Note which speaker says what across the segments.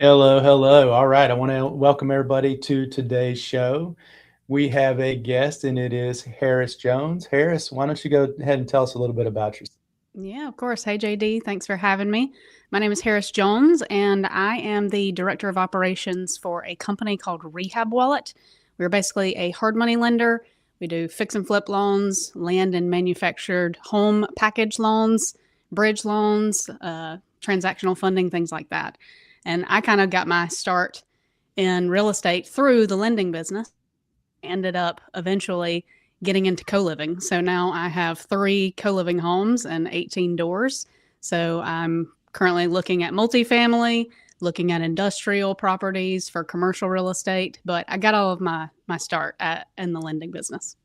Speaker 1: Hello, hello. All right, I want to welcome everybody to today's show. We have a guest, and it is Harris Jones. Harris, why don't you go ahead and tell us a little bit about yourself?
Speaker 2: Yeah, of course. Hey, JD, thanks for having me. My name is Harris Jones, and I am the director of operations for a company called Rehab Wallet. We're basically a hard money lender. We do fix and flip loans, land and manufactured home package loans, bridge loans, transactional funding, things like that. And I kind of got my start in real estate through the lending business. Ended up eventually getting into co-living. So now I have 3 co-living homes and 18 doors. So I'm currently looking at multifamily, looking at industrial properties for commercial real estate, but I got all of my start in the lending business.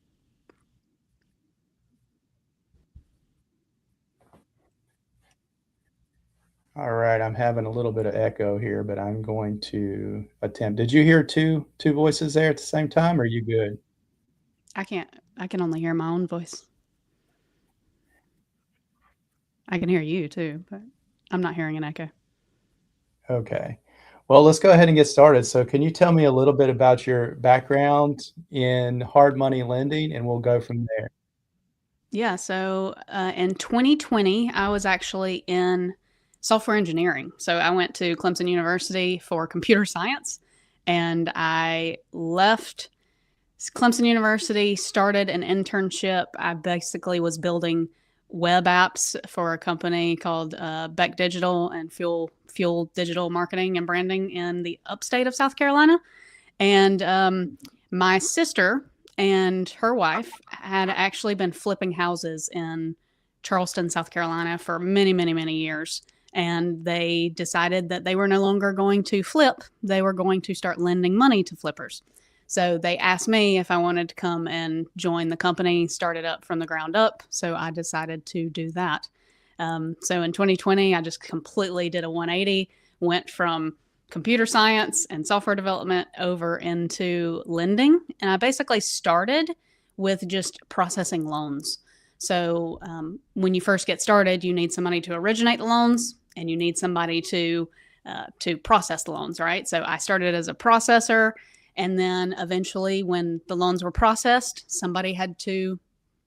Speaker 1: All right, I'm having a little bit of echo here, but I'm going to attempt. Did you hear two voices there at the same time? Or are you good?
Speaker 2: I can't I can only hear my own voice. I can hear you too, but I'm not hearing an echo.
Speaker 1: Okay. Well, let's go ahead and get started. So, can you tell me a little bit about your background in hard money lending, and we'll go from there.
Speaker 2: Yeah, so in 2020, I was actually in software engineering. So I went to Clemson University for computer science, and I left Clemson University, started an internship. I basically was building web apps for a company called Beck Digital and Fuel Digital Marketing and Branding in the upstate of South Carolina. And my sister and her wife had actually been flipping houses in Charleston, South Carolina for many, many, many years. And they decided that they were no longer going to flip, they were going to start lending money to flippers. So they asked me if I wanted to come and join the company, start it up from the ground up. So I decided to do that. So in 2020, I just completely did a 180, went from computer science and software development over into lending. And I basically started with just processing loans. So when you first get started, you need somebody to originate the loans and you need somebody to process the loans, right? So I started as a processor, and then eventually, when the loans were processed, somebody had to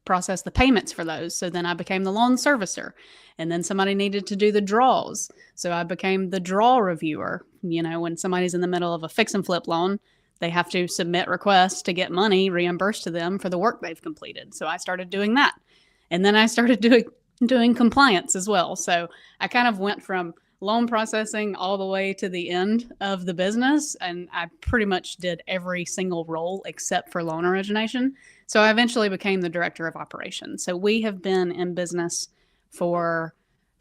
Speaker 2: process the payments for those. So then I became the loan servicer. And then somebody needed to do the draws. So I became the draw reviewer. You know, when somebody's in the middle of a fix and flip loan, they have to submit requests to get money reimbursed to them for the work they've completed. So I started doing that. And then I started doing compliance as well. So I kind of went from loan processing all the way to the end of the business. And I pretty much did every single role except for loan origination. So I eventually became the director of operations. So we have been in business for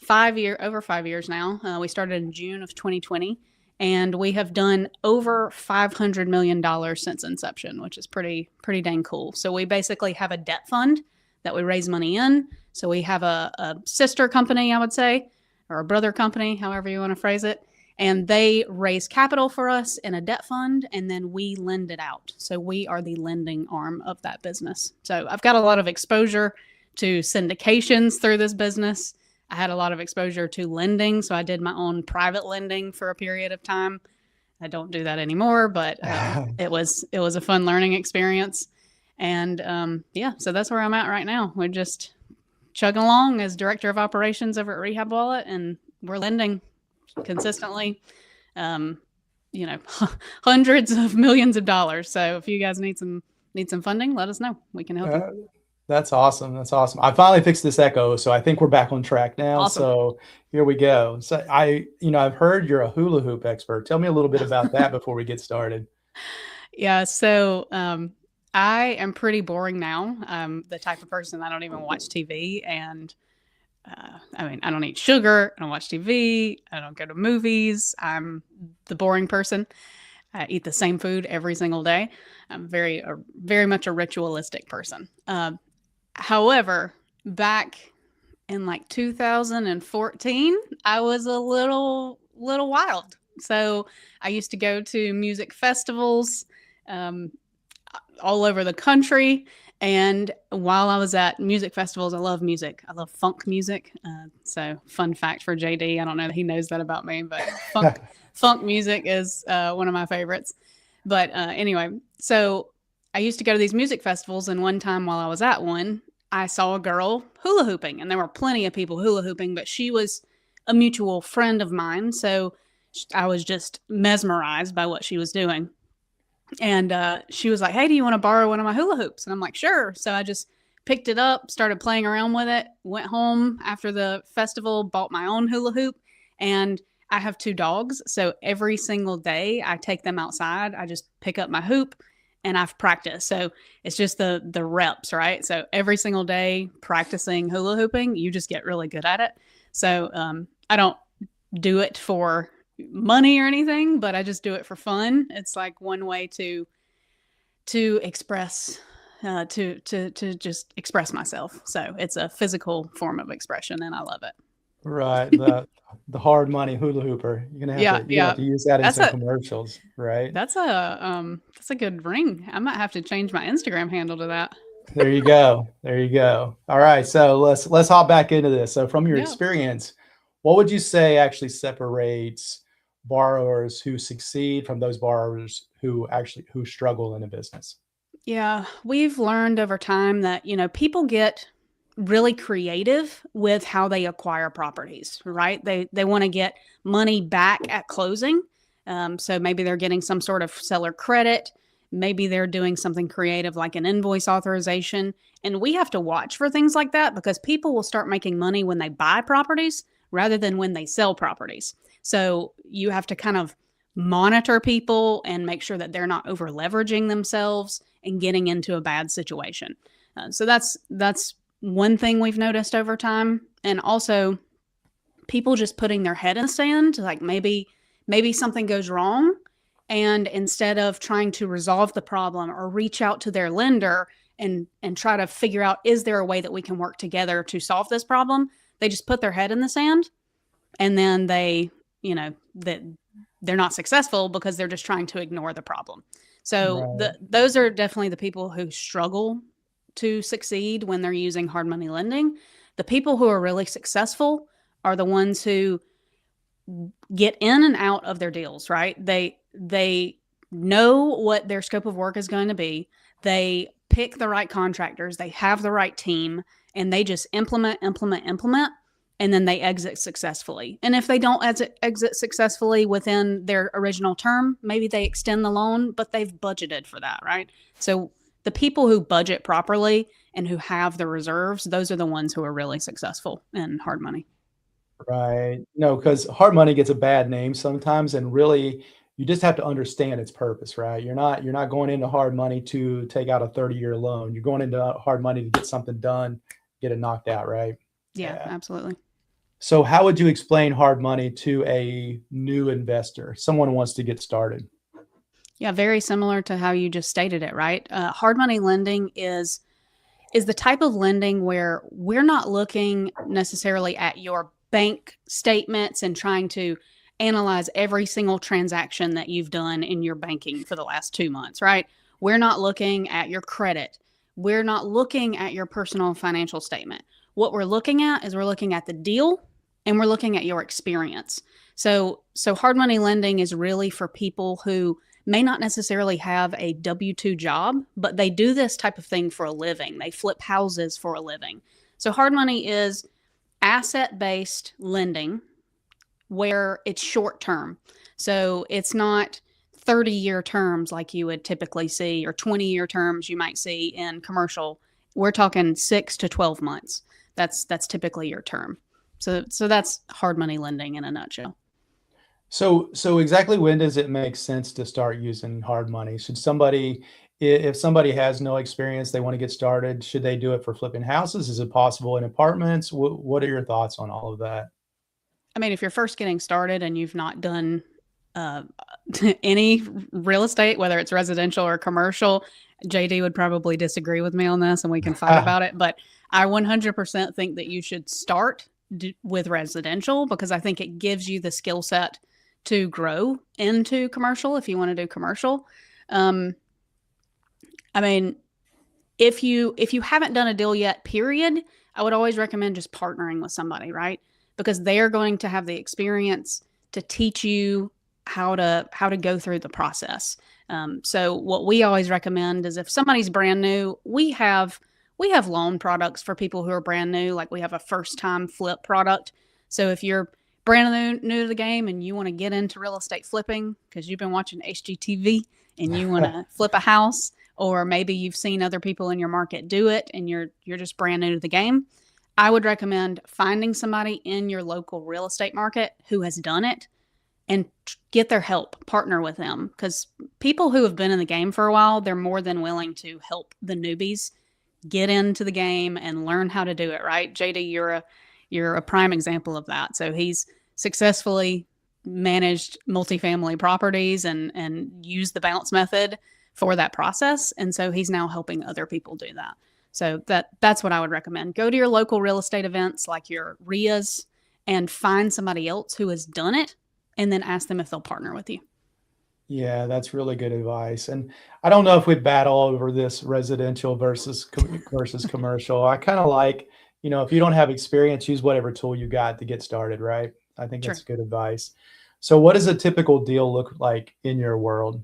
Speaker 2: over 5 years now. We started in June of 2020, and we have done over $500 million since inception, which is pretty dang cool. So we basically have a debt fund that we raise money in. So we have a sister company, I would say, or a brother company, however you want to phrase it. And they raise capital for us in a debt fund, and then we lend it out. So we are the lending arm of that business. So I've got a lot of exposure to syndications through this business. I had a lot of exposure to lending. So I did my own private lending for a period of time. I don't do that anymore, but it was a fun learning experience. And yeah, so that's where I'm at right now. We're just chugging along as director of operations over at Rehab Wallet, and we're lending consistently, um, you know, hundreds of millions of dollars. So if you guys need some funding, let us know. We can help you.
Speaker 1: Uh, that's awesome. That's awesome. I finally fixed this echo, so I think we're back on track now.
Speaker 2: Awesome.
Speaker 1: So here we go. So I've heard you're a hula hoop expert. Tell me a little bit about that before we get started.
Speaker 2: Yeah. So I am pretty boring now. I'm the type of person I don't even watch TV, and I mean, I don't eat sugar. I don't watch TV. I don't go to movies. I'm the boring person. I eat the same food every single day. I'm very much a ritualistic person. However, back in like 2014, I was a little wild. So I used to go to music festivals um, all over the country. And while I was at music festivals, I love music. I love funk music. So, fun fact for JD, I don't know that he knows that about me, but Funk music is one of my favorites. But anyway, so I used to go to these music festivals, and one time while I was at one, I saw a girl hula hooping, and there were plenty of people hula hooping, but she was a mutual friend of mine. So I was just mesmerized by what she was doing. And she was like, "Hey, do you want to borrow one of my hula hoops?" And I'm like, "Sure." So I just picked it up, started playing around with it, went home after the festival, bought my own hula hoop. And I have 2 dogs. So every single day I take them outside, I just pick up my hoop and I've practiced. So it's just the reps, right? So every single day practicing hula hooping, you just get really good at it. So I don't do it for money or anything, but I just do it for fun. It's like one way to express to just express myself. So it's a physical form of expression, and I love it.
Speaker 1: Right. The hard money hula hooper. You're gonna have
Speaker 2: Yeah.
Speaker 1: to use that in
Speaker 2: That's
Speaker 1: some
Speaker 2: a
Speaker 1: commercials, right?
Speaker 2: that's a good ring. I might have to change my Instagram handle to that.
Speaker 1: There you go. There you go. All right. So let's hop back into this. So from your
Speaker 2: Yeah.
Speaker 1: experience, what would you say actually separates borrowers who succeed from those borrowers who struggle in a business?
Speaker 2: Yeah, we've learned over time that, people get really creative with how they acquire properties, right? They want to get money back at closing. So maybe they're getting some sort of seller credit. Maybe they're doing something creative like an invoice authorization. And we have to watch for things like that because people will start making money when they buy properties rather than when they sell properties. So you have to kind of monitor people and make sure that they're not over leveraging themselves and getting into a bad situation. So that's one thing we've noticed over time, and also people just putting their head in the sand. Like maybe something goes wrong, and instead of trying to resolve the problem or reach out to their lender and try to figure out, is there a way that we can work together to solve this problem, they just put their head in the sand, and then that they're not successful because they're just trying to ignore the problem. So
Speaker 1: Right.
Speaker 2: those are definitely the people who struggle to succeed when they're using hard money lending. The people who are really successful are the ones who get in and out of their deals, right? They know what their scope of work is going to be. They pick the right contractors, they have the right team, and they just implement, and then they exit successfully. And if they don't exit successfully within their original term, maybe they extend the loan, but they've budgeted for that, right? So the people who budget properly and who have the reserves, those are the ones who are really successful in hard money.
Speaker 1: Right. No, because hard money gets a bad name sometimes, and really, you just have to understand its purpose, right? You're not going into hard money to take out a 30-year loan. You're going into hard money to get something done, get it knocked out, right?
Speaker 2: Yeah,
Speaker 1: Yeah.
Speaker 2: absolutely.
Speaker 1: So how would you explain hard money to a new investor, someone who wants to get started?
Speaker 2: Yeah, very similar to how you just stated it, right? Hard money lending is the type of lending where we're not looking necessarily at your bank statements and trying to analyze every single transaction that you've done in your banking for the last 2 months, right? We're not looking at your credit. We're not looking at your personal financial statement. What we're looking at is we're looking at the deal and we're looking at your experience. So hard money lending is really for people who may not necessarily have a W-2 job, but they do this type of thing for a living. They flip houses for a living. So hard money is asset-based lending where it's short term. So it's not 30-year terms like you would typically see, or 20-year terms you might see in commercial. We're talking 6 to 12 months. That's typically your term. So that's hard money lending in a nutshell.
Speaker 1: So exactly when does it make sense to start using hard money? Should somebody, if somebody has no experience, they want to get started, should they do it for flipping houses? Is it possible in apartments? What are your thoughts on all of that?
Speaker 2: I mean, if you're first getting started and you've not done uh, any real estate, whether it's residential or commercial, JD would probably disagree with me on this and we can fight
Speaker 1: Ah,
Speaker 2: about it. But I 100% think that you should start with residential because I think it gives you the skill set to grow into commercial if you want to do commercial. Um, I mean, if you haven't done a deal yet, period, I would always recommend just partnering with somebody, right? Because they're going to have the experience to teach you how to go through the process. So what we always recommend is if somebody's brand new, we have loan products for people who are brand new. Like we have a first time flip product. So if you're brand new to the game and you want to get into real estate flipping because you've been watching HGTV and you want to flip a house, or maybe you've seen other people in your market do it and you're just brand new to the game, I would recommend finding somebody in your local real estate market who has done it and get their help, partner with them. Because people who have been in the game for a while, they're more than willing to help the newbies get into the game and learn how to do it, right? JD, you're a prime example of that. So he's successfully managed multifamily properties and used the bounce method for that process. And so he's now helping other people do that. So that's what I would recommend. Go to your local real estate events like your RIAs and find somebody else who has done it and then ask them if they'll partner with you.
Speaker 1: Yeah, that's really good advice. And I don't know if we battle over this residential versus commercial. I kind of like, if you don't have experience, use whatever tool you got to get started, right? I think
Speaker 2: Sure.
Speaker 1: that's good advice. So what does a typical deal look like in your world?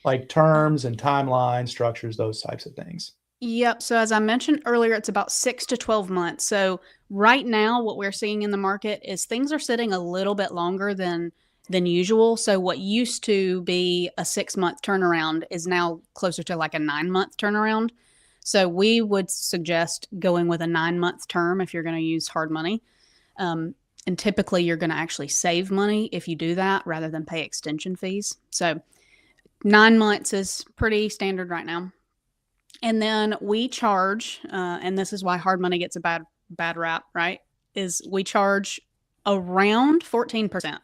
Speaker 1: Like terms and timeline, structures, those types of things.
Speaker 2: Yep. So as I mentioned earlier, it's about 6 to 12 months. So right now, what we're seeing in the market is things are sitting a little bit longer than usual. So what used to be a 6 month turnaround is now closer to like a 9 month turnaround. So we would suggest going with a 9 month term if you're going to use hard money. And typically you're going to actually save money if you do that rather than pay extension fees. So 9 months is pretty standard right now. And then we charge, and this is why hard money gets a bad rap, right? Is we charge around 14%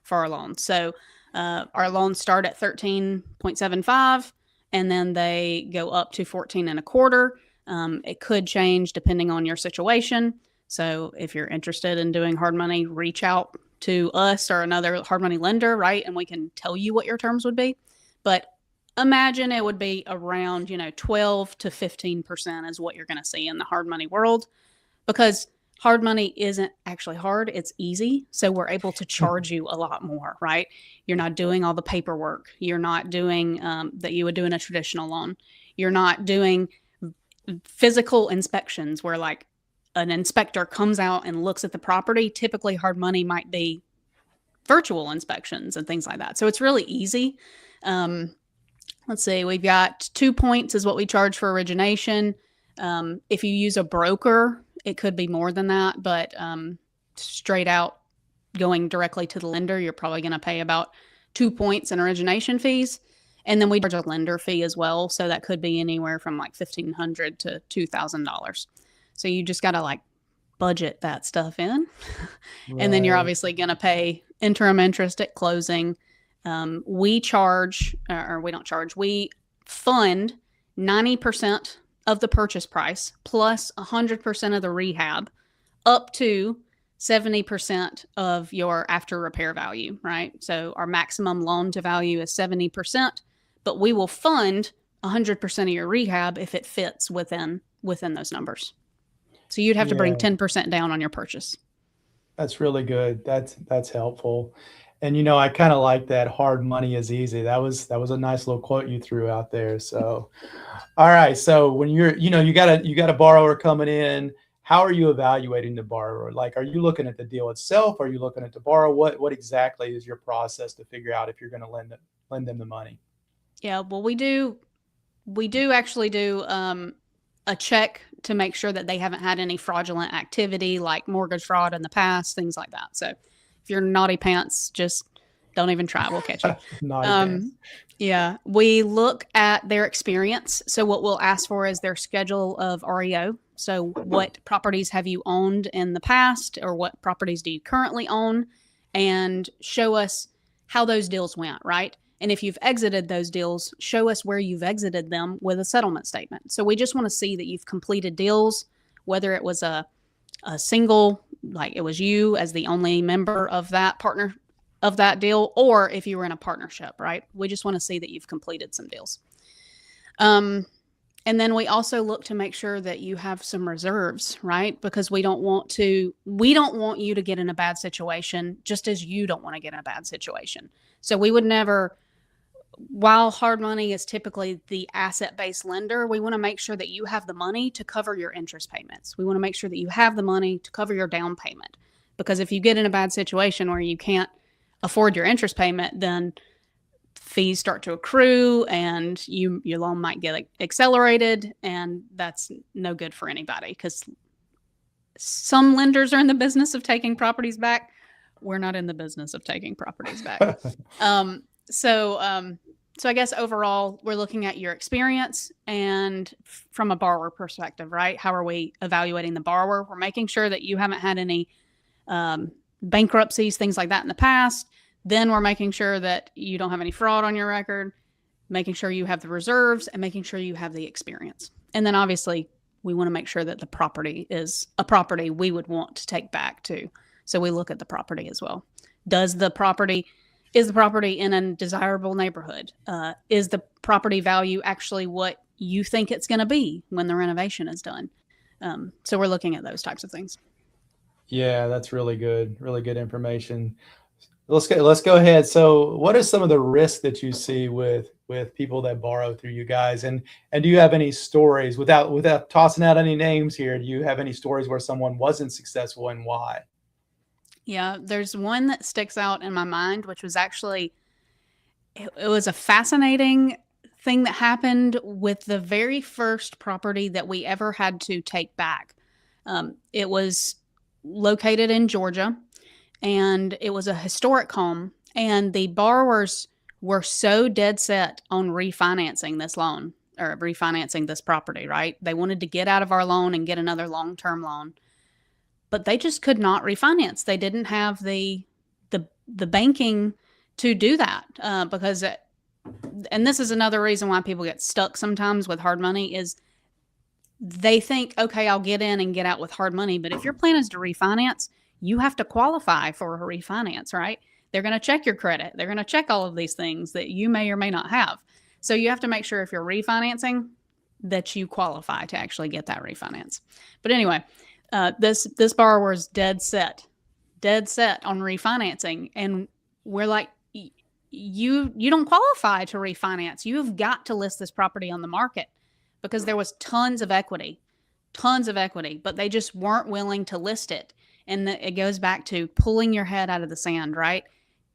Speaker 2: for our loans. So our loans start at 13.75, and then they go up to 14 and a quarter. It could change depending on your situation. So if you're interested in doing hard money, reach out to us or another hard money lender, right? And we can tell you what your terms would be. But imagine it would be around, 12 to 15% is what you're going to see in the hard money world, because hard money isn't actually hard. It's easy. So we're able to charge you a lot more, right? You're not doing all the paperwork. You're not doing that you would do in a traditional loan. You're not doing physical inspections where like an inspector comes out and looks at the property. Typically hard money might be virtual inspections and things like that. So it's really easy. Let's see, we've got 2 points is what we charge for origination. If you use a broker, it could be more than that, but straight out going directly to the lender, you're probably going to pay about 2 points in origination fees. And then we charge a lender fee as well. So that could be anywhere from like $1,500 to $2,000. So you just got to like budget that stuff in. And then you're
Speaker 1: Right.
Speaker 2: obviously going to pay interim interest at closing. We charge, or we don't charge, we fund 90% of the purchase price plus 100% of the rehab up to 70% of your after repair value, right? So our maximum loan to value is 70%, but we will fund 100% of your rehab if it fits within those numbers. So you'd have to bring
Speaker 1: Yeah,
Speaker 2: 10% down on your purchase.
Speaker 1: that's really good. That's helpful. And I kind of like that hard money is easy. That was a nice little quote you threw out there. So, all right. So when you got a borrower coming in, how are you evaluating the borrower? Like, are you looking at the deal itself? Are you looking at the borrower? What exactly is your process to figure out if you're going to lend them the money?
Speaker 2: Yeah, well, we do actually do a check to make sure that they haven't had any fraudulent activity like mortgage fraud in the past, things like that. So if you're naughty pants, just don't even try. We'll catch you.
Speaker 1: Naughty pants.
Speaker 2: Um, yeah, we look at their experience. So what we'll ask for is their schedule of REO. So what properties have you owned in the past, or what properties do you currently own, and show us how those deals went, right? And if you've exited those deals, show us where you've exited them with a settlement statement. So we just want to see that you've completed deals, whether it was a single, like it was you as the only member of that partner of that deal, or if you were in a partnership, right? We just want to see that you've completed some deals. And then we also look to make sure that you have some reserves, right? Because we don't want you to get in a bad situation, just as you don't want to get in a bad situation. So we would never, while hard money is typically the asset-based lender, we want to make sure that you have the money to cover your interest payments. We want to make sure that you have the money to cover your down payment. Because if you get in a bad situation where you can't afford your interest payment, then fees start to accrue and your loan might get accelerated, and that's no good for anybody, because some lenders are in the business of taking properties back. We're not in the business of taking properties back. So I guess overall, we're looking at your experience and from a borrower perspective, right? How are we evaluating the borrower? We're making sure that you haven't had any bankruptcies, things like that in the past. Then we're making sure that you don't have any fraud on your record, making sure you have the reserves, and making sure you have the experience. And then obviously, we want to make sure that the property is a property we would want to take back too. So we look at the property as well. Is the property in a desirable neighborhood? Is the property value actually what you think it's going to be when the renovation is done? So we're looking at those types of things.
Speaker 1: Yeah, that's really good information. Let's go ahead. So, what are some of the risks that you see with people that borrow through you guys? And do you have any stories, without tossing out any names here? Do you have any stories where someone wasn't successful and why?
Speaker 2: Yeah, there's one that sticks out in my mind, which was actually it was a fascinating thing that happened with the very first property that we ever had to take back. It was located in Georgia, and it was a historic home, and the borrowers were so dead set on refinancing this loan or refinancing this property, right? They wanted to get out of our loan and get another long-term loan, but they just could not refinance. They didn't have the banking to do that because and this is another reason why people get stuck sometimes with hard money is they think, okay, I'll get in and get out with hard money. But if your plan is to refinance, you have to qualify for a refinance, right? They're going to check your credit. They're going to check all of these things that you may or may not have. So you have to make sure if you're refinancing that you qualify to actually get that refinance. But anyway, this borrower is dead set on refinancing. And we're like, you don't qualify to refinance. You have got to list this property on the market, because there was tons of equity, but they just weren't willing to list it. And it goes back to pulling your head out of the sand, right?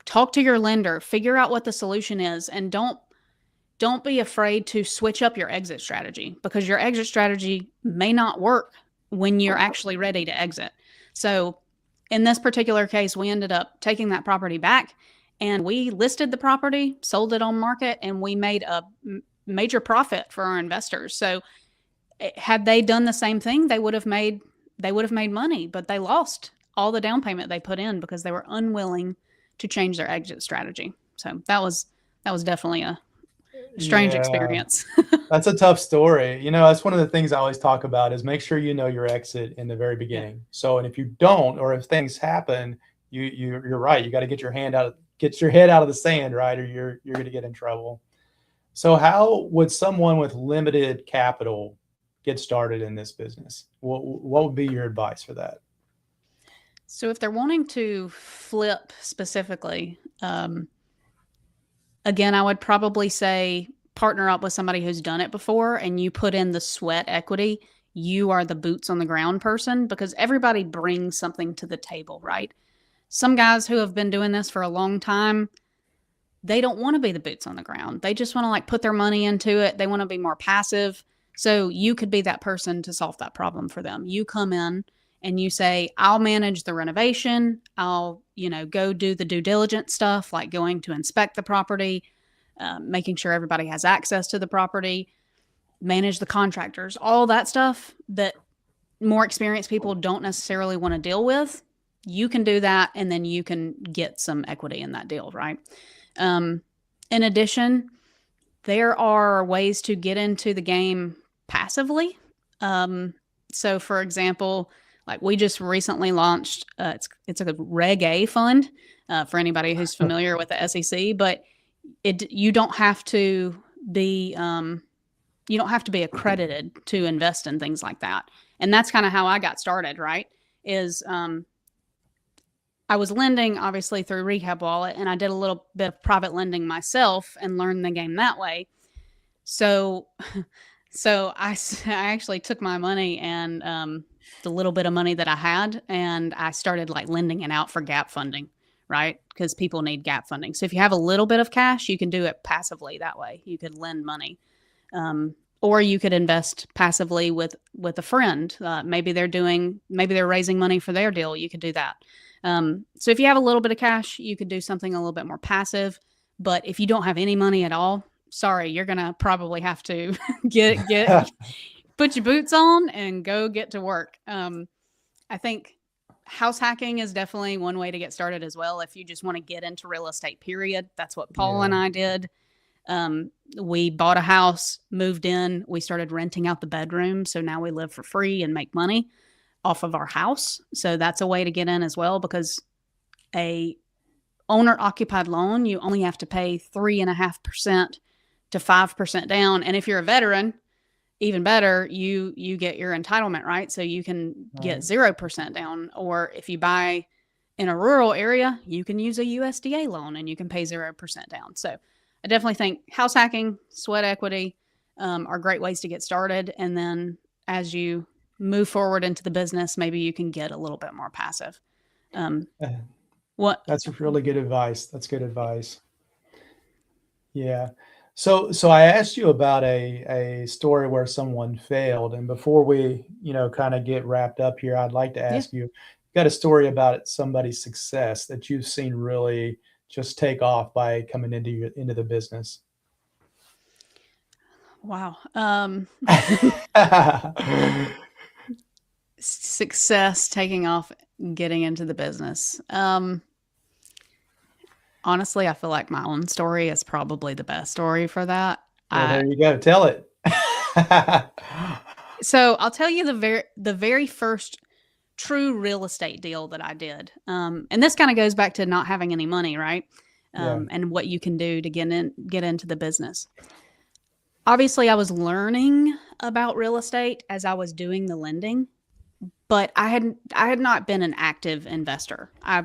Speaker 2: Talk to your lender, figure out what the solution is, and don't be afraid to switch up your exit strategy, because your exit strategy may not work when you're actually ready to exit. So in this particular case, we ended up taking that property back, and we listed the property, sold it on market, and we made a major profit for our investors. So had they done the same thing, they would have made money, but they lost all the down payment they put in because they were unwilling to change their exit strategy. So that was definitely a strange experience.
Speaker 1: That's a tough story. That's one of the things I always talk about is make sure you know your exit in the very beginning. Yeah. So, and if you don't, or if things happen, you're right. You got to get your head out of the sand, right? Or you're going to get in trouble. So how would someone with limited capital get started in this business? What would be your advice for that?
Speaker 2: So if they're wanting to flip specifically, again, I would probably say partner up with somebody who's done it before, and you put in the sweat equity. You are the boots on the ground person, because everybody brings something to the table, right? Some guys who have been doing this for a long time, they don't want to be the boots on the ground. They just want to put their money into it. They want to be more passive. So you could be that person to solve that problem for them. You come in and you say, I'll manage the renovation. I'll, go do the due diligence stuff, like going to inspect the property, making sure everybody has access to the property, manage the contractors, all that stuff that more experienced people don't necessarily want to deal with. You can do that, and then you can get some equity in that deal, right? In addition, there are ways to get into the game passively. So for example, we just recently launched, it's a Reg A fund, for anybody who's familiar with the SEC, but you don't have to be, You don't have to be accredited to invest in things like that. And that's kind of how I got started, right? Is I was lending obviously through Rehab Wallet, and I did a little bit of private lending myself and learned the game that way. So, I actually took my money and the little bit of money that I had, and I started like lending it out for gap funding, right? Because people need gap funding. So if you have a little bit of cash, you can do it passively that way. You could lend money. Or you could invest passively with a friend. Maybe they're raising money for their deal. You could do that. So if you have a little bit of cash, you could do something a little bit more passive. But if you don't have any money at all, sorry, you're gonna probably have to get put your boots on and go get to work. I think house hacking is definitely one way to get started as well. If you just want to get into real estate, period. That's what Paul and I did. We bought a house, moved in, we started renting out the bedroom. So now we live for free and make money off of our house. So that's a way to get in as well, because a owner occupied loan, you only have to pay 3.5% to 5% down. And if you're a veteran, even better, you get your entitlement, right? So you can get 0% down. Or if you buy in a rural area, you can use a USDA loan and you can pay 0% down. So I definitely think house hacking, sweat equity are great ways to get started. And then as you move forward into the business, maybe you can get a little bit more passive.
Speaker 1: That's really good advice. That's good advice. Yeah. So I asked you about a story where someone failed, and before we, kind of get wrapped up here, I'd like to ask you got a story about somebody's success that you've seen really just take off by coming into the business?
Speaker 2: Wow. Success taking off, getting into the business. Honestly, I feel like my own story is probably the best story for that.
Speaker 1: Well, there you go. Tell it.
Speaker 2: So I'll tell you the very first true real estate deal that I did. And this kind of goes back to not having any money, right? And what you can do to get into the business. Obviously, I was learning about real estate as I was doing the lending, but I had not been an active investor. I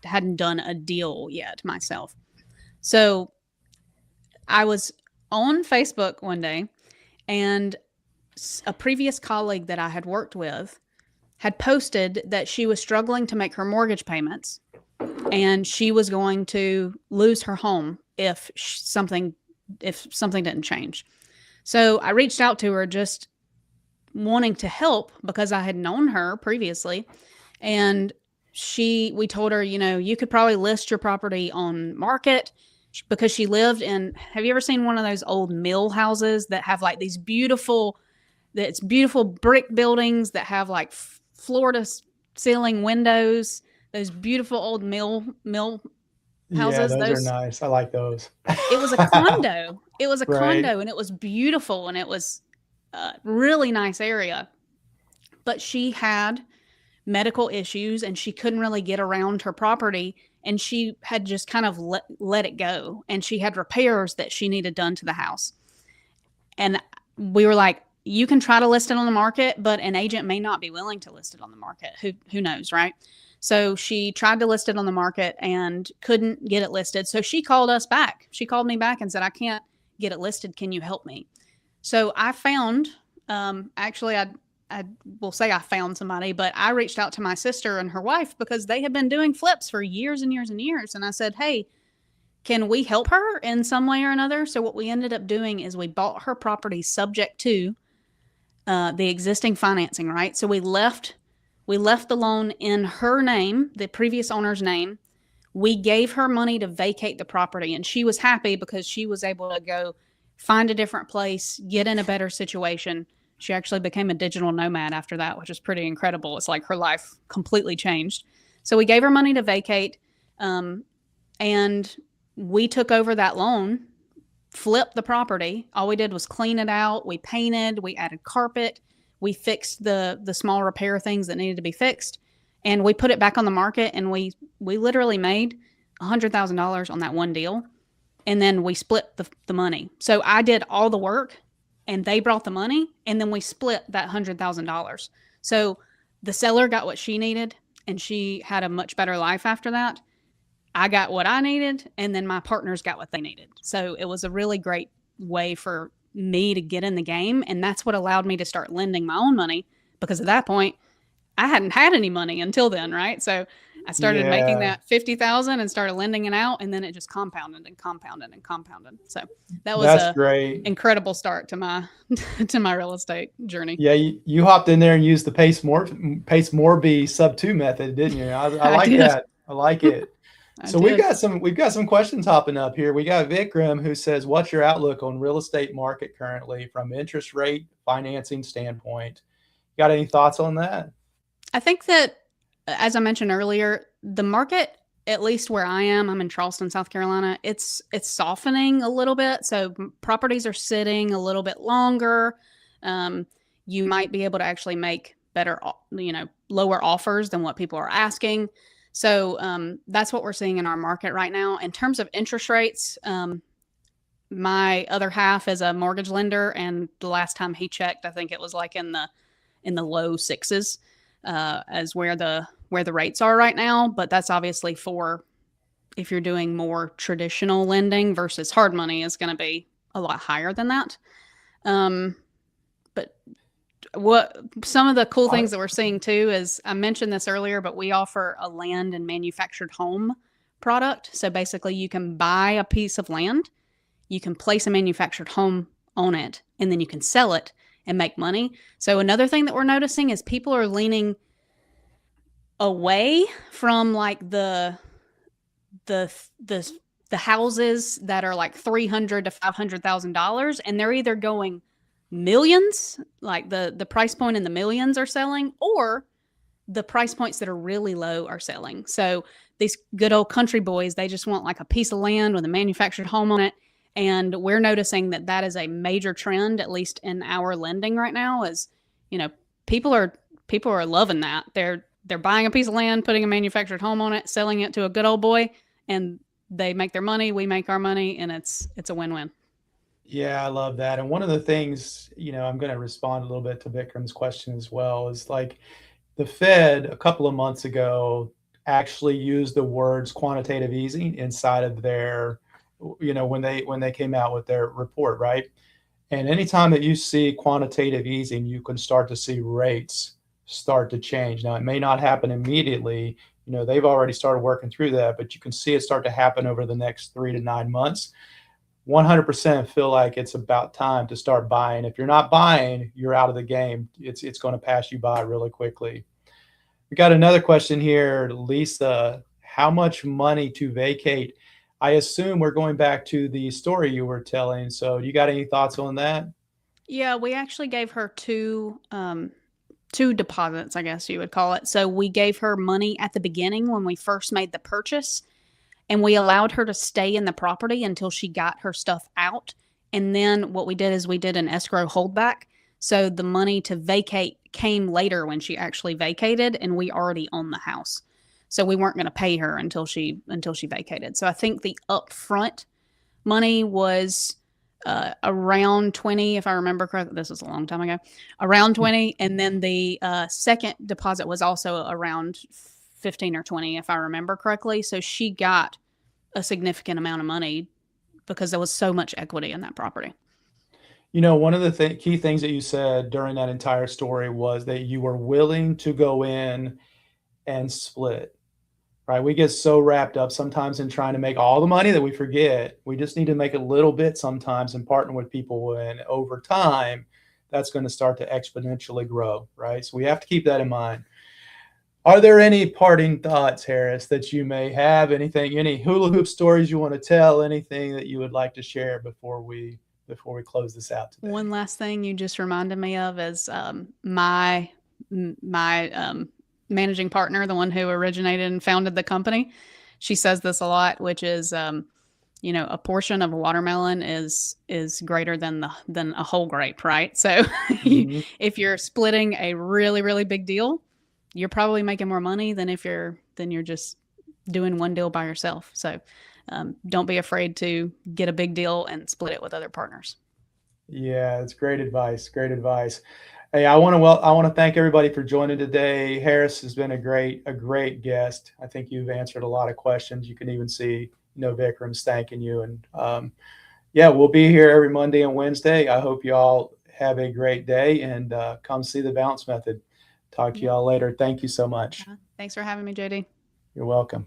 Speaker 2: hadn't done a deal yet myself. So I was on Facebook one day, and a previous colleague that I had worked with had posted that she was struggling to make her mortgage payments, and she was going to lose her home if something didn't change. So I reached out to her just wanting to help because I had known her previously. And we told her, you could probably list your property on market, because she lived in, have you ever seen one of those old mill houses that have like these beautiful brick buildings that have like floor to ceiling windows, those beautiful old mill houses?
Speaker 1: Yeah, those are nice. I like those.
Speaker 2: It was a condo. It was a condo, and it was beautiful, and it was a really nice area. But she had medical issues, and she couldn't really get around her property, and she had just kind of let it go. And she had repairs that she needed done to the house. And we were like, you can try to list it on the market, but an agent may not be willing to list it on the market. Who knows, right? So she tried to list it on the market and couldn't get it listed. So she called us back. She called me back and said, I can't get it listed. Can you help me? So I found, actually, I will say I found somebody, but I reached out to my sister and her wife because they had been doing flips for years and years and years. And I said, hey, can we help her in some way or another? So what we ended up doing is we bought her property subject to the existing financing, right? So we left the loan in her name, the previous owner's name. We gave her money to vacate the property, and she was happy because she was able to go find a different place, get in a better situation. She actually became a digital nomad after that, which is pretty incredible. It's like her life completely changed. So we gave her money to vacate, and we took over that loan, flipped the property. All we did was clean it out. We painted, we added carpet, we fixed the small repair things that needed to be fixed, and we put it back on the market, and we literally made $100,000 on that one deal, and then we split the money. So I did all the work, and they brought the money, and then we split that $100,000. So the seller got what she needed, and she had a much better life after that. I got what I needed, and then my partners got what they needed. So it was a really great way for me to get in the game, and that's what allowed me to start lending my own money, because at that point I hadn't had any money until then, right? So I started making
Speaker 1: Yeah,
Speaker 2: that 50,000 and started lending it out, and then it just compounded and compounded and compounded. So that was
Speaker 1: that's
Speaker 2: a
Speaker 1: great.
Speaker 2: incredible start to my to my real estate journey.
Speaker 1: Yeah, you hopped in there and used the Pace Morby sub two method, didn't you? I
Speaker 2: I
Speaker 1: like
Speaker 2: did.
Speaker 1: that. I like it.
Speaker 2: I
Speaker 1: So
Speaker 2: did.
Speaker 1: we've got some questions hopping up here. We got Vikram who says, "What's your outlook on real estate market currently from interest rate financing standpoint?" Got any thoughts on that?
Speaker 2: I think that, as I mentioned earlier, the market, at least where I am, I'm in Charleston, South Carolina. It's softening a little bit. So properties are sitting a little bit longer. Um, you might be able to actually make better, lower offers than what people are asking. So that's what we're seeing in our market right now. In terms of interest rates, my other half is a mortgage lender, and the last time he checked, I think it was like in the low sixes as where the rates are right now. But that's obviously for if you're doing more traditional lending versus hard money is going to be a lot higher than that. But what some of the cool
Speaker 1: I,
Speaker 2: things that we're seeing too is, I mentioned this earlier, but we offer a land and manufactured home product. So basically, you can buy a piece of land, you can place a manufactured home on it, and then you can sell it and make money. So another thing that we're noticing is people are leaning away from like the the the houses that are like 300 to $500,000, and they're either going millions, like the price point in the millions are selling, or the price points that are really low are selling. So these good old country boys, they just want like a piece of land with a manufactured home on it. And we're noticing that that is a major trend, at least in our lending right now, is, you know, people are people are loving that. They're buying a piece of land, putting a manufactured home on it, selling it to a good old boy, and they make their money, we make our money, and it's a win-win.
Speaker 1: yeah, I love that. And one of the things, I'm going to respond a little bit to Vikram's question as well, is like the Fed a couple of months ago actually used the words quantitative easing inside of their, when they came out with their report, right? And anytime that you see quantitative easing, you can start to see rates start to change. Now, it may not happen immediately. They've already started working through that, but you can see it start to happen over the next 3 to 9 months. 100% feel like it's about time to start buying. If you're not buying, you're out of the game. It's going to pass you by really quickly. We got another question here, Lisa. How much money to vacate? I assume we're going back to the story you were telling. So, you got any thoughts on that?
Speaker 2: Yeah, we actually gave her two deposits, I guess you would call it. So we gave her money at the beginning when we first made the purchase, and we allowed her to stay in the property until she got her stuff out. And then what we did is we did an escrow holdback. So the money to vacate came later when she actually vacated, and we already own the house. So we weren't going to pay her until she vacated. So I think the upfront money was around 20, if I remember correctly. This was a long time ago. Around 20, and then the second deposit was also around 15 or 20, if I remember correctly. So she got a significant amount of money because there was so much equity in that property.
Speaker 1: One of the key things that you said during that entire story was that you were willing to go in and split, right? We get so wrapped up sometimes in trying to make all the money that we forget we just need to make a little bit sometimes and partner with people. And over time, that's going to start to exponentially grow, right? So we have to keep that in mind. Are there any parting thoughts, Harris, that you may have? Anything, any hula hoop stories you want to tell? Anything that you would like to share before we close this out today?
Speaker 2: One last thing you just reminded me of is my managing partner, the one who originated and founded the company. She says this a lot, which is, a portion of a watermelon is greater than a whole grape, right? So
Speaker 1: Mhm.
Speaker 2: if you're splitting a really really big deal, you're probably making more money than if you're just doing one deal by yourself. So don't be afraid to get a big deal and split it with other partners.
Speaker 1: Yeah, it's great advice. Great advice. Hey, I want to thank everybody for joining today. Harris has been a great guest. I think you've answered a lot of questions. You can even see, Vikram's thanking you. And yeah, we'll be here every Monday and Wednesday. I hope you all have a great day and come see the Balance Method. Talk to
Speaker 2: Yeah.
Speaker 1: y'all later. Thank you so much.
Speaker 2: Thanks for having me, JD.
Speaker 1: You're welcome.